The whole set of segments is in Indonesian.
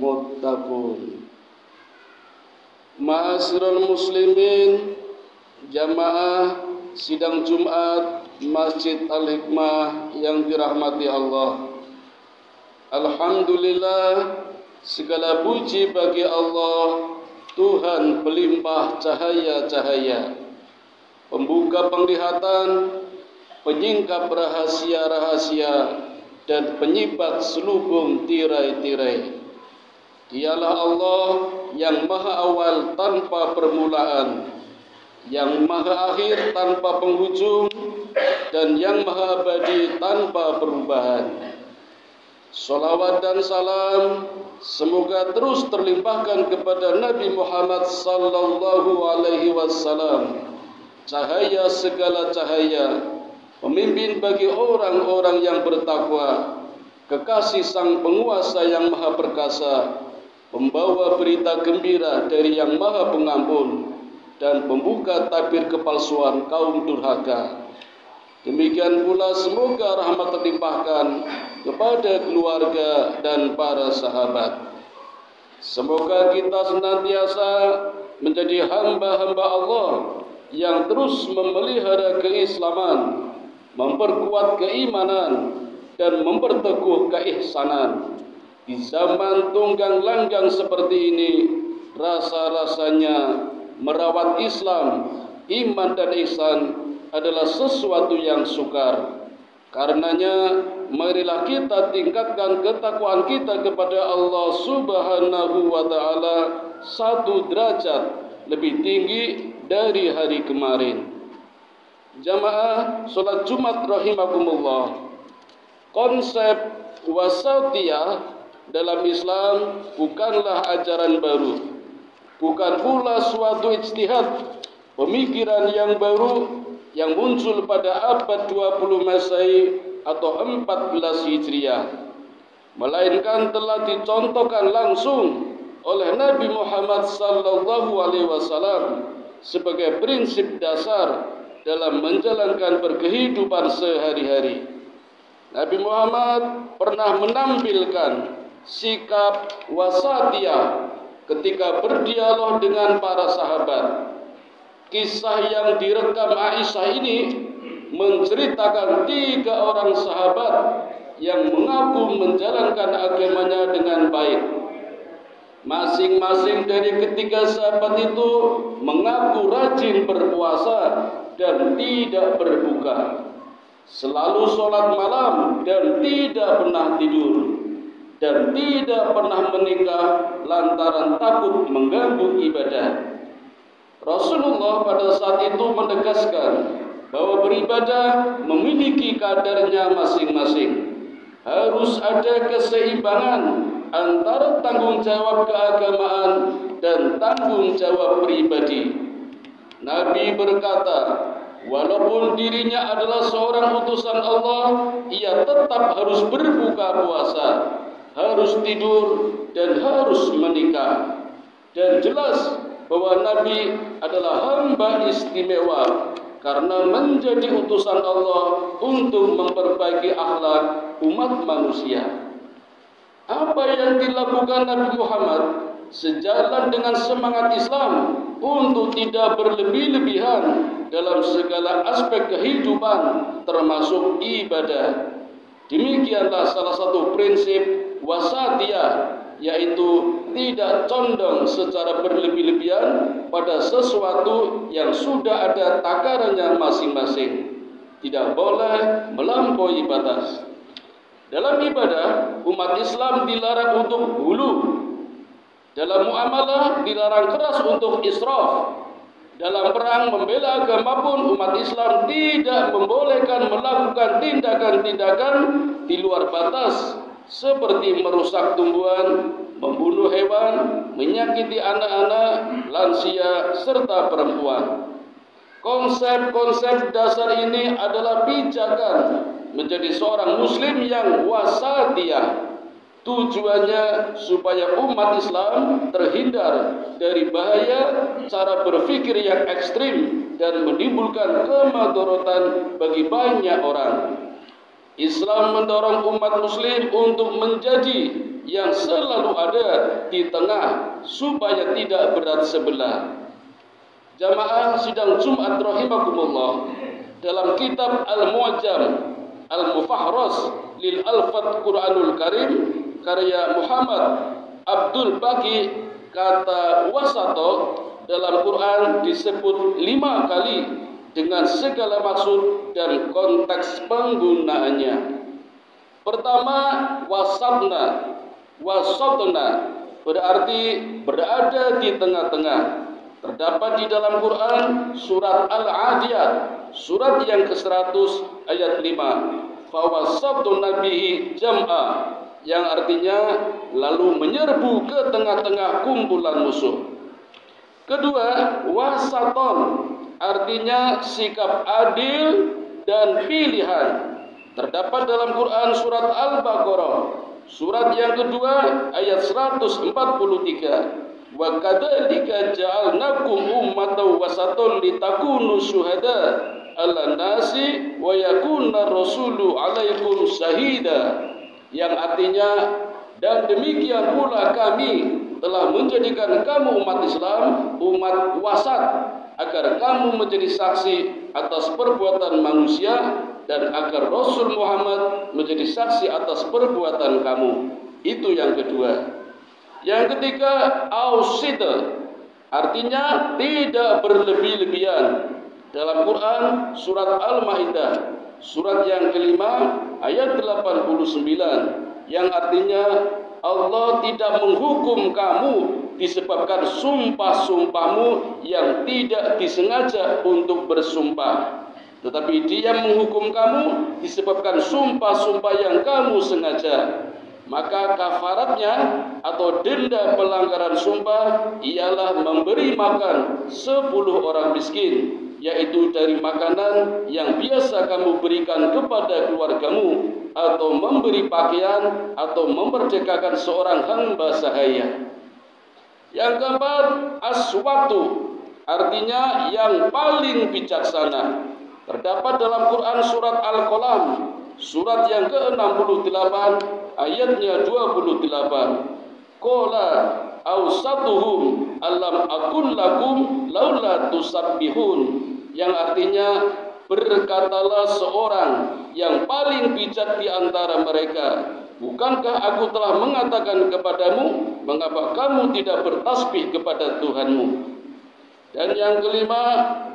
Muttaqun. Ma'asyiral muslimin, jamaah sidang Jumat Masjid Al-Hikmah yang dirahmati Allah. Alhamdulillah, segala puji bagi Allah, Tuhan pelimpah cahaya-cahaya, pembuka penglihatan, penyingkap rahasia-rahasia, dan penyibat selubung tirai-tirai. Dialah Allah yang maha awal tanpa permulaan, yang maha akhir tanpa penghujung, dan yang maha abadi tanpa perubahan. Salawat dan salam semoga terus terlimpahkan kepada Nabi Muhammad sallallahu alaihi wasallam, cahaya segala cahaya, pemimpin bagi orang-orang yang bertakwa, kekasih sang penguasa yang maha perkasa, pembawa berita gembira dari yang maha pengampun, dan pembuka tabir kepalsuan kaum durhaka. Demikian pula semoga rahmat terlimpahkan kepada keluarga dan para sahabat. Semoga kita senantiasa menjadi hamba-hamba Allah yang terus memelihara keislaman, memperkuat keimanan, dan memperteguh keihsanan. Di zaman tunggang langgang seperti ini, rasa-rasanya merawat Islam, iman dan ihsan adalah sesuatu yang sukar. Karenanya, marilah kita tingkatkan ketakwaan kita kepada Allah Subhanahu wa Ta'ala 1 derajat lebih tinggi dari hari kemarin. Jamaah salat Jumat rahimakumullah, konsep wasatiyah dalam Islam bukanlah ajaran baru, bukan pula suatu ijtihad, pemikiran yang baru yang muncul pada abad 20 Masehi atau 14 Hijriah, melainkan telah dicontohkan langsung oleh Nabi Muhammad sallallahu alaihi wasallam sebagai prinsip dasar dalam menjalankan berkehidupan sehari-hari. Nabi Muhammad pernah menampilkan sikap wasatiyah ketika berdialog dengan para sahabat. Kisah yang direkam Aisyah ini menceritakan 3 orang sahabat yang mengaku menjalankan agamanya dengan baik. Masing-masing dari ketiga sahabat itu mengaku rajin berpuasa dan tidak berbuka, selalu sholat malam dan tidak pernah tidur, dan tidak pernah menikah lantaran takut mengganggu ibadah. Rasulullah pada saat itu menegaskan bahwa beribadah memiliki kadarnya masing-masing. Harus ada keseimbangan antara tanggung jawab keagamaan dan tanggung jawab pribadi. Nabi berkata, walaupun dirinya adalah seorang utusan Allah, ia tetap harus berbuka puasa, harus tidur, dan harus menikah. Dan jelas bahwa Nabi adalah hamba istimewa karena menjadi utusan Allah untuk memperbaiki akhlak umat manusia. Apa yang dilakukan Nabi Muhammad sejalan dengan semangat Islam untuk tidak berlebih-lebihan dalam segala aspek kehidupan termasuk ibadah. Demikianlah salah satu prinsip wasatiyah, yaitu tidak condong secara berlebih-lebihan pada sesuatu yang sudah ada takarannya masing-masing. Tidak boleh melampaui batas. Dalam ibadah, umat Islam dilarang untuk hulu, Dalam muamalah dilarang keras untuk israf. Dalam perang membela agama pun umat Islam tidak membolehkan melakukan tindakan-tindakan di luar batas seperti merusak tumbuhan, membunuh hewan, menyakiti anak-anak, lansia, serta perempuan. Konsep-konsep dasar ini adalah pijakan menjadi seorang muslim yang wasatiyah. Tujuannya supaya umat Islam terhindar dari bahaya cara berpikir yang ekstrim dan menimbulkan kemadharatan bagi banyak orang. Islam mendorong umat muslim untuk menjadi yang selalu ada di tengah supaya tidak berat sebelah. Jamaah sidang Jumat rahimakumullah, dalam kitab Al-Mu'jam Al-Mufahras lil Alfat Quranul Karim karya Muhammad Abdul Baqi, kata wasato dalam Quran disebut 5 kali dengan segala maksud dan konteks penggunaannya. Pertama, wasatna berarti berada di tengah-tengah. Terdapat di dalam Quran surat Al-Adiyat, surat yang ke-100 ayat 5. Fawasatna bihi jam'a, yang artinya lalu menyerbu ke tengah-tengah kumpulan musuh. Kedua, wasaton artinya sikap adil dan pilihan. Terdapat dalam Quran surat Al-Baqarah, surat yang kedua ayat 143. Wa kadzalika ja'alnakum ummatan wasatan litakunu syuhada 'alan nasi wa yakuna rasulu 'alaikum syahida, yang artinya dan demikian pula kami telah menjadikan kamu umat Islam, umat wasat, agar kamu menjadi saksi atas perbuatan manusia dan agar Rasul Muhammad menjadi saksi atas perbuatan kamu. Itu yang kedua. Yang ketiga, ausida artinya tidak berlebih-lebihan. Dalam Quran surat Al-Maidah, surat yang kelima ayat 89, yang artinya Allah tidak menghukum kamu disebabkan sumpah-sumpahmu yang tidak disengaja untuk bersumpah, tetapi Dia menghukum kamu disebabkan sumpah-sumpah yang kamu sengaja. Maka kafaratnya atau denda pelanggaran sumpah ialah memberi makan 10 orang miskin, yaitu dari makanan yang biasa kamu berikan kepada keluargamu, atau memberi pakaian, atau memerdekakan seorang hamba sahaya. Yang keempat, aswatu artinya yang paling bijaksana. Terdapat dalam Quran surat Al-Qalam, surat yang ke-68 ayatnya 28. Qala awsatuhum alam akun lakum laula tusabbihun, yang artinya berkatalah seorang yang paling bijak di antara mereka, bukankah aku telah mengatakan kepadamu mengapa kamu tidak bertasbih kepada Tuhanmu? Dan yang kelima,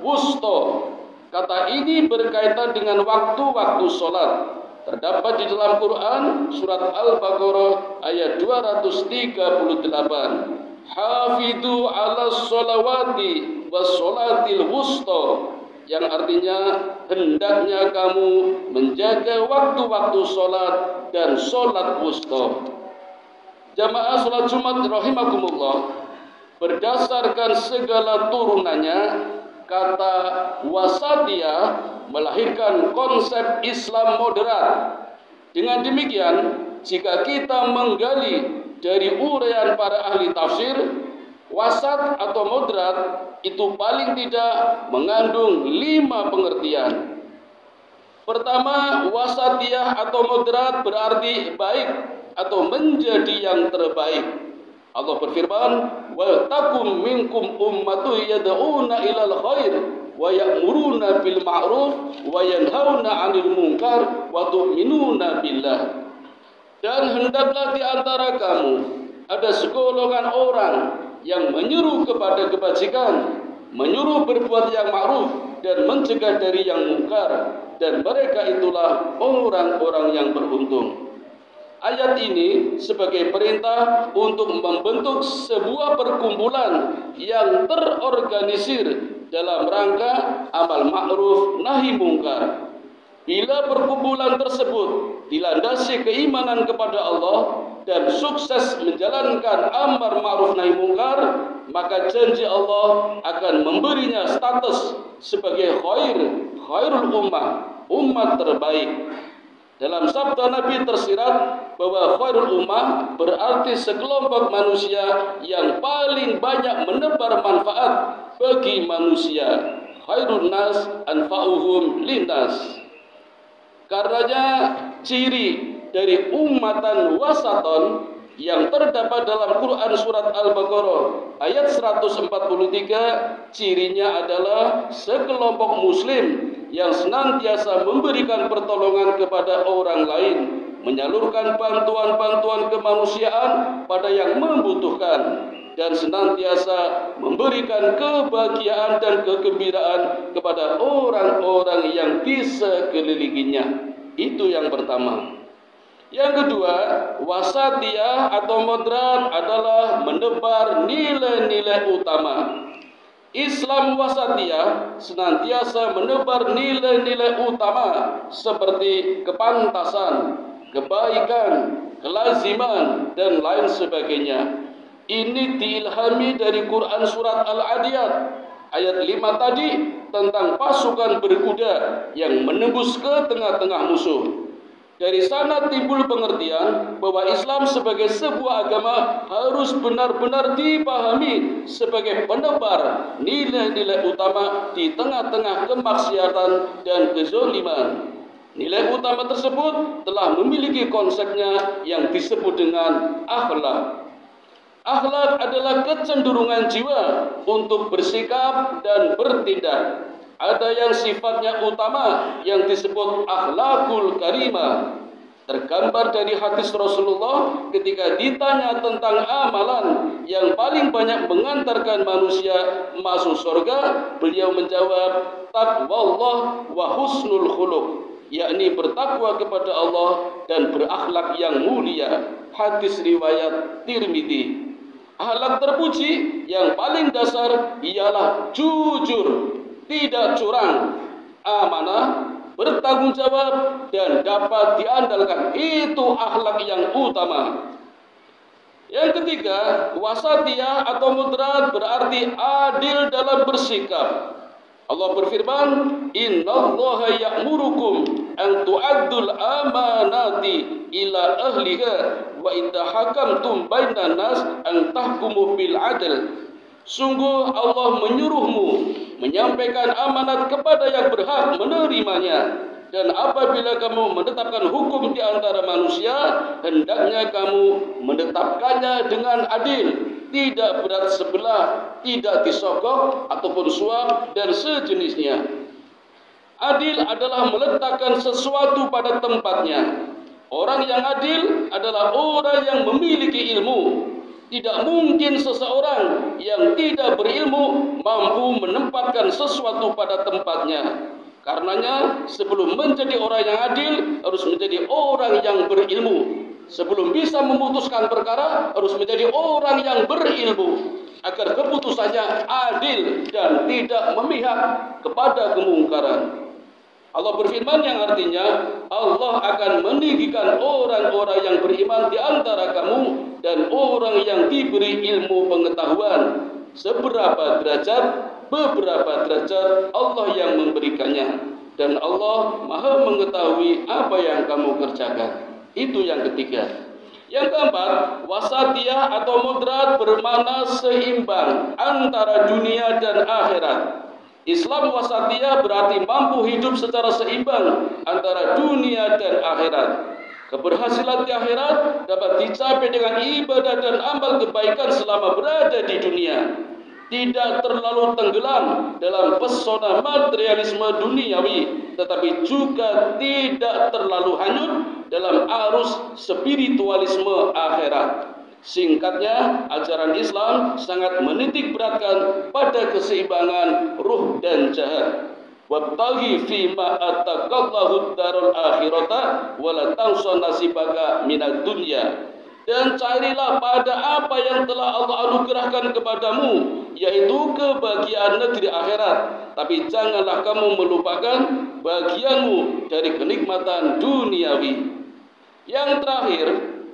wusto. Kata ini berkaitan dengan waktu-waktu sholat. Terdapat di dalam Quran surat Al-Baqarah ayat 238. Hafidhu ala sholawati was sholatil wusta, yang artinya hendaknya kamu menjaga waktu-waktu sholat dan sholat wusta. Jamaah sholat Jumat rahimakumullah, berdasarkan segala turunannya, kata wasatiyah melahirkan konsep Islam moderat. Dengan demikian, jika kita menggali dari uraian para ahli tafsir, wasat atau moderat itu paling tidak mengandung 5 pengertian. Pertama, wasatiyah atau moderat berarti baik atau menjadi yang terbaik. Allah berfirman, "Wa takum minkum ummatu yad'una ilal khair wa ya'muruna bil ma'ruf wa yanhauna 'anil munkar wa tu'minuna billah." Dan hendaklah di antara kamu ada segolongan orang yang menyeru kepada kebajikan, menyuruh berbuat yang ma'ruf dan mencegah dari yang mungkar, dan mereka itulah orang-orang yang beruntung. Ayat ini sebagai perintah untuk membentuk sebuah perkumpulan yang terorganisir dalam rangka amal ma'ruf nahi mungkar. Bila perkumpulan tersebut dilandasi keimanan kepada Allah dan sukses menjalankan amar ma'ruf nahi mungkar, maka janji Allah akan memberinya status sebagai khairul ummah, umat terbaik. Dalam sabda Nabi tersirat bahwa khairul ummah berarti sekelompok manusia yang paling banyak menebar manfaat bagi manusia. Khairun nas anfa'uhum linnas. Karenanya ciri dari ummatan wasaton yang terdapat dalam Quran surat Al-Baqarah ayat 143, cirinya adalah sekelompok muslim yang senantiasa memberikan pertolongan kepada orang lain, menyalurkan bantuan-bantuan kemanusiaan pada yang membutuhkan, dan senantiasa memberikan kebahagiaan dan kegembiraan kepada orang-orang yang di sekelilingnya. Itu yang pertama. Yang kedua, wasatiyah atau moderat adalah menebar nilai-nilai utama. Islam wasatiyah senantiasa menebar nilai-nilai utama seperti kepantasan, kebaikan, kelaziman, dan lain sebagainya. Ini diilhami dari Quran surat Al-Adiyat ayat 5 tadi tentang pasukan berkuda yang menembus ke tengah-tengah musuh. Dari sana timbul pengertian bahwa Islam sebagai sebuah agama harus benar-benar dipahami sebagai penebar nilai-nilai utama di tengah-tengah kemaksiatan dan kezaliman. Nilai utama tersebut telah memiliki konsepnya yang disebut dengan akhlak. Akhlak adalah kecenderungan jiwa untuk bersikap dan bertindak. Ada yang sifatnya utama yang disebut akhlakul karimah. Tergambar dari hadis Rasulullah ketika ditanya tentang amalan yang paling banyak mengantarkan manusia masuk surga, beliau menjawab taqwallah wa husnul khuluq, yakni bertakwa kepada Allah dan berakhlak yang mulia. Hadis riwayat Tirmidzi. Akhlak terpuji yang paling dasar ialah jujur, tidak curang, amanah, bertanggung jawab, dan dapat diandalkan. Itu akhlak yang utama. Yang ketiga, wasatiyah atau moderat berarti adil dalam bersikap. Allah berfirman, innallaha ya'murukum an tu'addul amanati ila ahliha wa idza hakamtum bainan nas an tahkumu bil adl. Sungguh Allah menyuruhmu menyampaikan amanat kepada yang berhak menerimanya, dan apabila kamu menetapkan hukum di antara manusia, hendaknya kamu menetapkannya dengan adil, tidak berat sebelah, tidak disogok ataupun suap dan sejenisnya. Adil adalah meletakkan sesuatu pada tempatnya. Orang yang adil adalah orang yang memiliki ilmu. Tidak mungkin seseorang yang tidak berilmu mampu menempatkan sesuatu pada tempatnya. Karenanya sebelum menjadi orang yang adil harus menjadi orang yang berilmu. Sebelum bisa memutuskan perkara harus menjadi orang yang berilmu agar keputusannya adil dan tidak memihak kepada kemungkaran. Allah berfirman yang artinya Allah akan meninggikan orang-orang yang beriman di antara kamu dan orang yang diberi ilmu pengetahuan. Seberapa derajat, beberapa derajat Allah yang memberikannya, dan Allah Maha mengetahui apa yang kamu kerjakan. Itu yang ketiga. Yang keempat, wasatiyah atau moderat bermakna seimbang antara dunia dan akhirat. Islam wasatiyah berarti mampu hidup secara seimbang antara dunia dan akhirat. Keberhasilan di akhirat dapat dicapai dengan ibadah dan amal kebaikan selama berada di dunia. Tidak terlalu tenggelam dalam pesona materialisme duniawi, tetapi juga tidak terlalu hanyut dalam arus spiritualisme akhirat. Singkatnya, ajaran Islam sangat menitik beratkan pada keseimbangan ruh dan jahat. wabtaghi fima ataqallahu darul akhirata wala tansa nasibaka minad dunya. Dan carilah pada apa yang telah Allah anugerahkan kepadamu, yaitu kebahagiaan negeri akhirat. Tapi janganlah kamu melupakan bagianmu dari kenikmatan duniawi. Yang terakhir,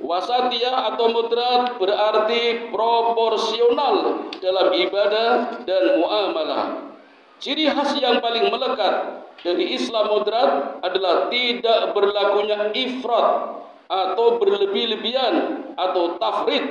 wasatiyah atau moderat berarti proporsional dalam ibadah dan muamalah. Ciri khas yang paling melekat dari Islam moderat adalah tidak berlakunya ifrat atau berlebih-lebihan atau tafrid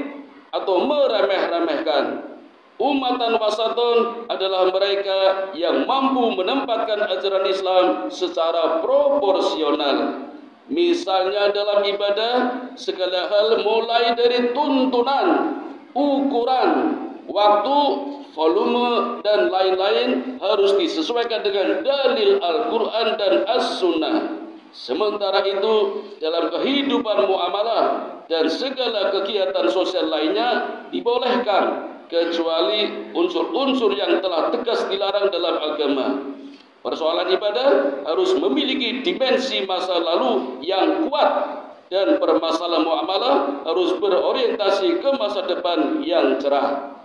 atau meremeh-remehkan. Umatan wasatun adalah mereka yang mampu menempatkan ajaran Islam secara proporsional. Misalnya dalam ibadah, segala hal mulai dari tuntunan, ukuran, waktu, volume, dan lain-lain harus disesuaikan dengan dalil Al-Quran dan As-Sunnah. Sementara itu, dalam kehidupan muamalah dan segala kegiatan sosial lainnya dibolehkan, kecuali unsur-unsur yang telah tegas dilarang dalam agama. Persoalan ibadah harus memiliki dimensi masa lalu yang kuat, dan permasalahan muamalah harus berorientasi ke masa depan yang cerah.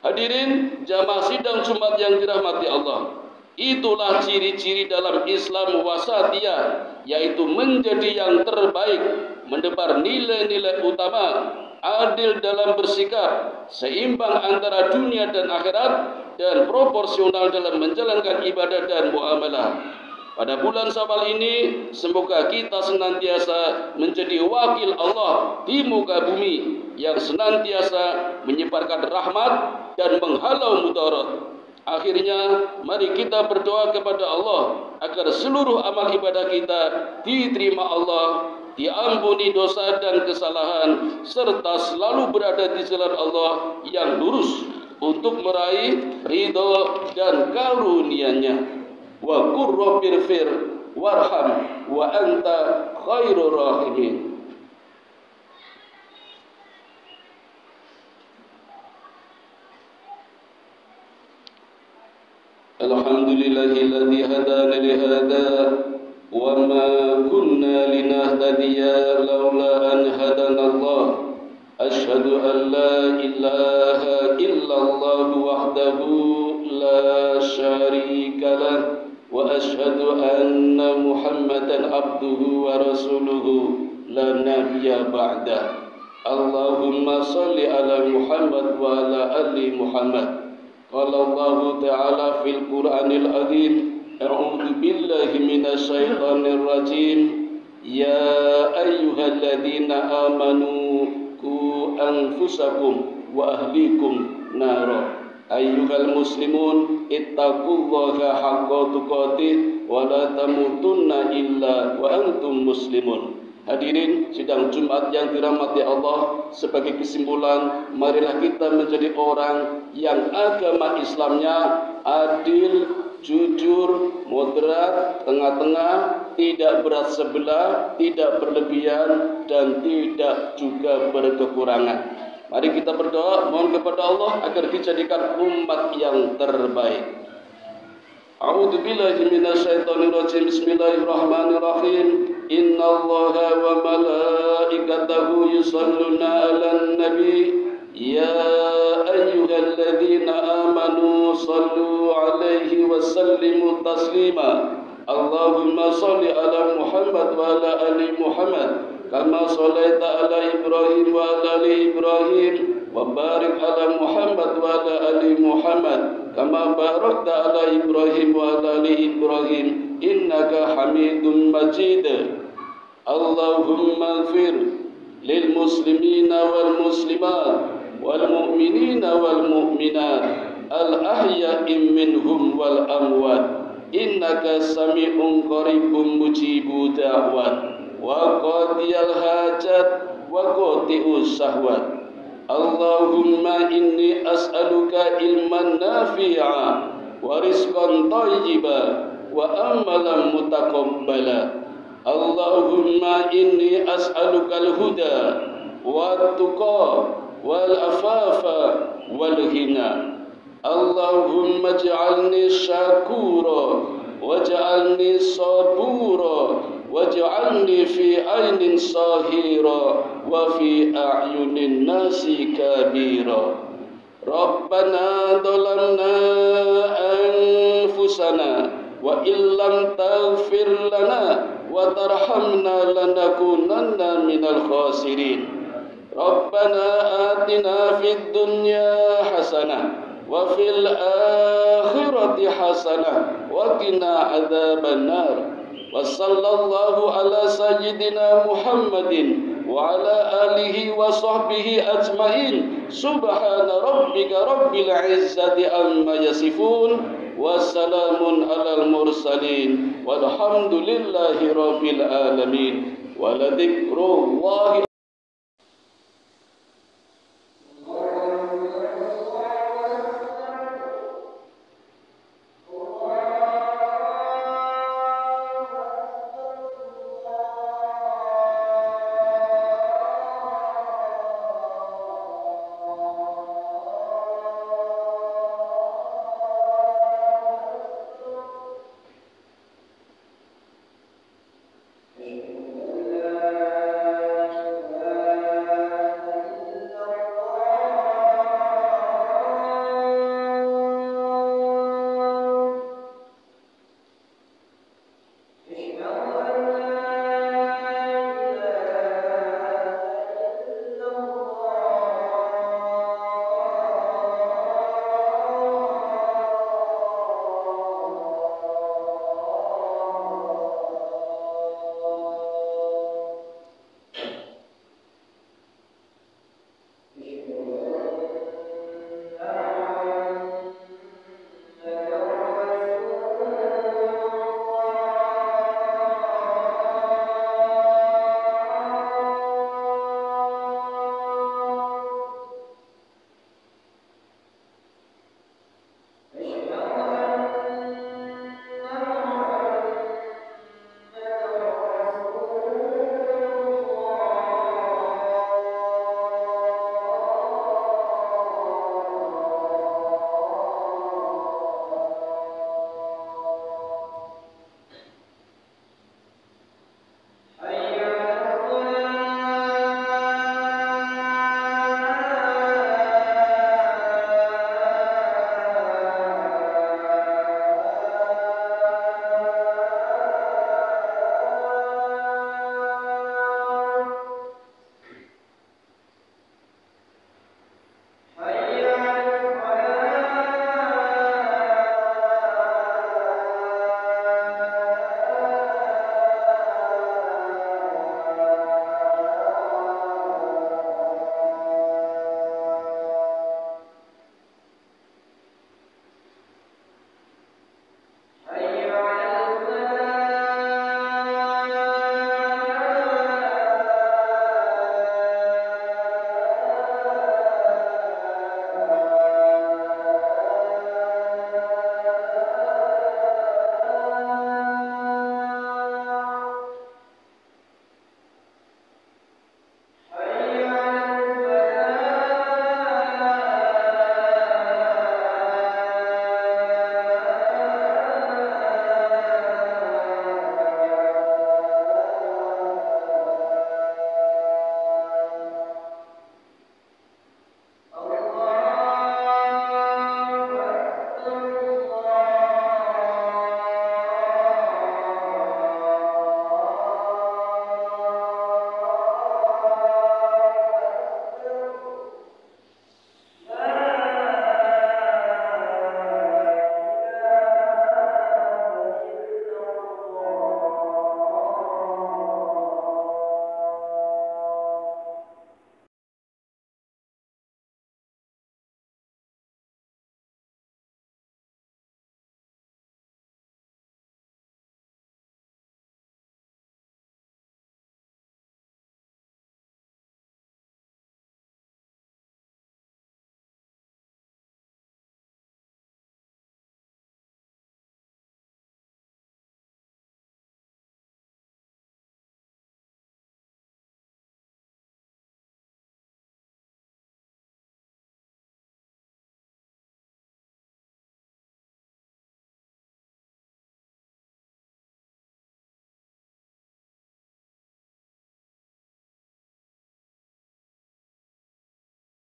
Hadirin jamaah sidang Jumat yang dirahmati Allah, itulah ciri-ciri dalam Islam wasatiyah, yaitu menjadi yang terbaik, mendebar nilai-nilai utama, adil dalam bersikap, seimbang antara dunia dan akhirat, dan proporsional dalam menjalankan ibadah dan muamalah. Pada bulan Syawal ini, semoga kita senantiasa menjadi wakil Allah di muka bumi yang senantiasa menyebarkan rahmat dan menghalau mudarat. Akhirnya, mari kita berdoa kepada Allah agar seluruh amal ibadah kita diterima Allah, diampuni dosa dan kesalahan, serta selalu berada di jalan Allah yang lurus untuk meraih ridho dan karunia-Nya. Wa qur rabbirfir warham wa anta khairur rahimin. Alhamdulillahilladzi hadana li hadza wa ma kunna linahtadiya laula an hadanallah. Asyhadu an la ilaha illallah wahdahu la syarika lah wa asyhadu anna Muhammadan abduhu wa rasuluhu la nabiyya ba'da. Allahumma salli ala Muhammad wa ala ali Muhammad. Qala Allah ta'ala fil Qur'anil azim, a'udzu billahi minasy syaithanir rajim. Ya ayyuhalladzina amanu qu anfusakum wa ahlikum nara. Ayyuhal muslimun ittaqullaha haqqa tuqatih wa la tamutunna illa wa antum muslimun. Hadirin sidang Jumat yang dirahmati Allah, sebagai kesimpulan, marilah kita menjadi orang yang agama Islamnya adil, jujur, moderat, tengah-tengah, tidak berat sebelah, tidak berlebihan, dan tidak juga berkekurangan. Mari kita berdoa, mohon kepada Allah agar dijadikan umat yang terbaik. A'udzu billahi minasyaitonir rajim. Bismillahirrahmanirrahim. Innallaha wa malaikatahu yusholluna 'alan nabi. Ya ayyuhalladzina amanu shallu 'alaihi wa sallimu taslima. Allahumma shalli ala Muhammad wa ala ali Muhammad kama shallaita ala Ibrahim wa ala ali Ibrahim wa barik ala Muhammad wa ala ali Muhammad kama barakta ala Ibrahim wa ala ali Ibrahim innaka Hamidum Majid. Allahumma ighfir lil muslimina wal muslimat wal mu'minina wal mu'minat al ahya'i minhum wal amwat innaka sami'un qaribun mujibu da'wat wa qadiyal hajat wa qati'us sahwat. Allahumma inni as'aluka ilman nafi'a wa rizqan thayyiba wa amalan mutaqabbala. Allahumma inni as'aluka al-huda wa tuqa wal afafa wal ghina. Allahumma ij'alni syakura waj'alni sabura waj'alni fi ainin sahira wa fi a'yunin nasi kabira. Rabbana dhalamna anfusana wa illam taghfir lana wa tarhamna lanakunanna minal khasirin. Rabbana atina fid dunya hasanah wa fil akhirati hasanah wa qina adzaban nar. Wa sallallahu ala sayyidina Muhammadin wa ala alihi wa sahbihi ajmain. Subhana rabbika rabbil izzati amma yasifun wa salamun alal mursalin walhamdulillahi rabbil alamin. Wa la dzikrullahi